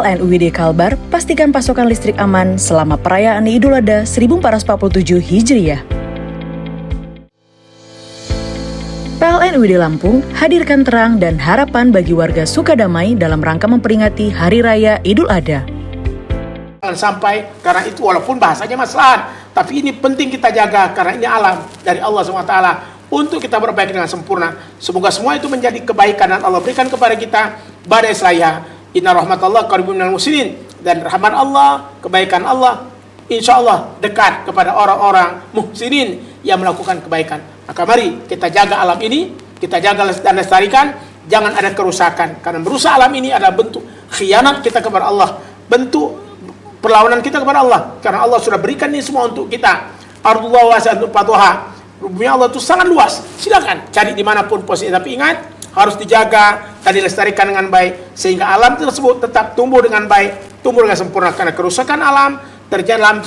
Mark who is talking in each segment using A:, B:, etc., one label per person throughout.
A: PLN UID Kalbar pastikan pasokan listrik aman selama perayaan Idul Adha 1447 Hijriah. PLN UID Lampung hadirkan terang dan harapan bagi warga Sukadamai dalam rangka memperingati Hari Raya Idul Adha.
B: Sampai karena itu walaupun bahasanya maslahat, tapi ini penting kita jaga karena ini alam dari Allah SWT untuk kita berbaik dengan sempurna. Semoga semua itu menjadi kebaikan dan Allah berikan kepada kita badai selaya. Inna rahmatullah qaribun minal muhsinin, dan rahmat Allah, kebaikan Allah insya Allah dekat kepada orang-orang muhsinin yang melakukan kebaikan. Maka mari kita jaga alam ini, kita jaga dan lestarikan, jangan ada kerusakan. Karena merusak alam ini adalah bentuk khianat kita kepada Allah, bentuk perlawanan kita kepada Allah. Karena Allah sudah berikan ini semua untuk kita. Ardullah wasi'atun fatuha. Bumi Allah itu sangat luas. Silakan cari dimanapun posisi, tapi ingat harus dijaga dan dilestarikan dengan baik sehingga alam tersebut tetap tumbuh dengan baik, tumbuh dengan sempurna. Karena kerusakan alam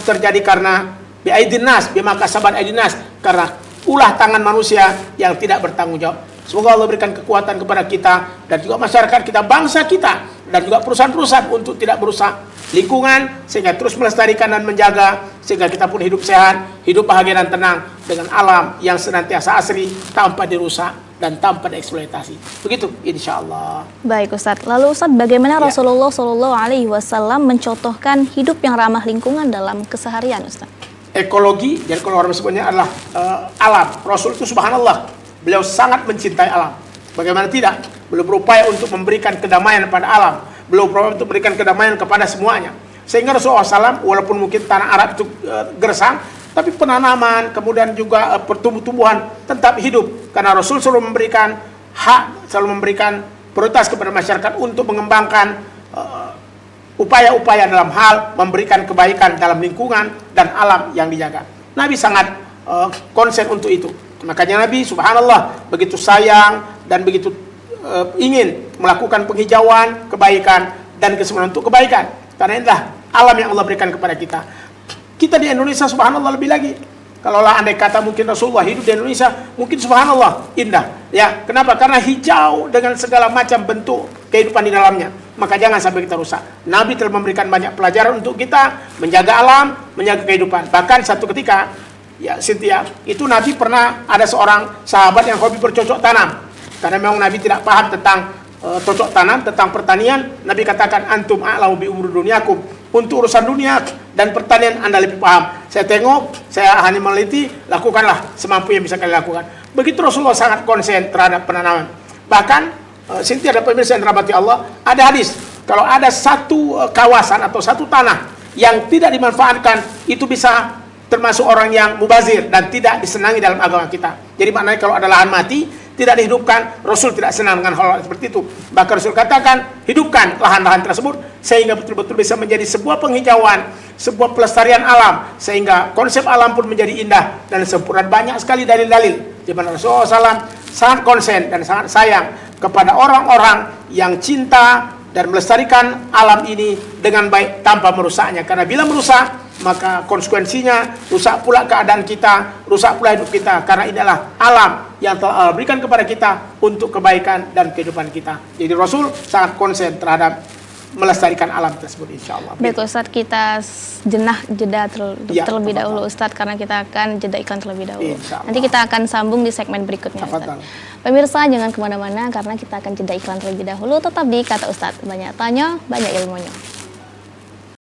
B: terjadi karena bi'aidin nas, bima kasabat aidin nas, karena ulah tangan manusia yang tidak bertanggung jawab. Semoga Allah berikan kekuatan kepada kita dan juga masyarakat kita, bangsa kita, dan juga perusahaan-perusahaan untuk tidak merusak lingkungan, sehingga terus melestarikan dan menjaga, sehingga kita pun hidup sehat, hidup bahagia dan tenang dengan alam yang senantiasa asri tanpa dirusak dan tanpa dieksploitasi. Begitu, insya Allah.
C: Baik Ustadz, lalu Ustadz bagaimana Rasulullah SAW mencontohkan hidup yang ramah lingkungan dalam keseharian Ustadz?
B: Ekologi, jadi kalau orang sebutnya adalah alam. Rasul itu subhanallah, beliau sangat mencintai alam. Bagaimana tidak? Beliau berupaya untuk memberikan kedamaian pada alam. Beliau berupaya untuk memberikan kedamaian kepada semuanya. Sehingga Rasulullah SAW, walaupun mungkin tanah Arab itu gersang, tapi penanaman, kemudian juga pertumbuhan tetap hidup. Karena Rasul selalu memberikan hak, selalu memberikan prioritas kepada masyarakat untuk mengembangkan upaya-upaya dalam hal memberikan kebaikan dalam lingkungan dan alam yang dijaga. Nabi sangat konsen untuk itu. Makanya Nabi subhanallah begitu sayang dan begitu ingin melakukan penghijauan, kebaikan dan kesempurnaan untuk kebaikan. Karena inilah alam yang Allah berikan kepada kita. Kita di Indonesia subhanallah lebih lagi. Kalaulah andai kata mungkin Rasulullah hidup di Indonesia, mungkin subhanallah indah. Ya, kenapa? Karena hijau dengan segala macam bentuk kehidupan di dalamnya. Maka jangan sampai kita rusak. Nabi telah memberikan banyak pelajaran untuk kita menjaga alam, menjaga kehidupan. Bahkan satu ketika, ya Cynthia, itu Nabi pernah ada seorang sahabat yang hobi bercocok tanam. Karena memang Nabi tidak paham tentang cocok tanam, tentang pertanian. Nabi katakan, antum a'lamu bi umur dunyakum. Untuk urusan dunia dan pertanian Anda lebih paham. Saya tengok, saya hanya meneliti, lakukanlah semampu yang bisa kalian lakukan. Begitu Rasulullah sangat konsen terhadap penanaman. Bahkan, Cynthia dan pemirsa yang dirahmati Allah, ada hadis, kalau ada satu kawasan atau satu tanah yang tidak dimanfaatkan, itu bisa termasuk orang yang mubazir dan tidak disenangi dalam agama kita. Jadi maknanya kalau ada lahan mati, tidak dihidupkan, Rasul tidak senang dengan hal seperti itu. Bahkan Rasul katakan, hidupkan lahan-lahan tersebut sehingga betul-betul bisa menjadi sebuah penghijauan, sebuah pelestarian alam, sehingga konsep alam pun menjadi indah dan sempurna. Banyak sekali dalil-dalil di mana Rasulullah SAW sangat konsen dan sangat sayang kepada orang-orang yang cinta dan melestarikan alam ini dengan baik tanpa merusaknya. Karena bila merusak, maka konsekuensinya rusak pula keadaan kita, rusak pula hidup kita. Karena ini adalah alam yang telah Allah berikan kepada kita untuk kebaikan dan kehidupan kita. Jadi Rasul sangat konsen terhadap melestarikan alam tersebut, insya Allah.
C: Baik Ustadz, kita jeda terlebih dahulu Ustadz, karena kita akan jeda iklan terlebih dahulu. Nanti kita akan sambung di segmen berikutnya Ustadz. Pemirsa jangan kemana-mana karena kita akan jeda iklan terlebih dahulu. Tetap di Kata Ustadz, banyak tanya, banyak ilmunya.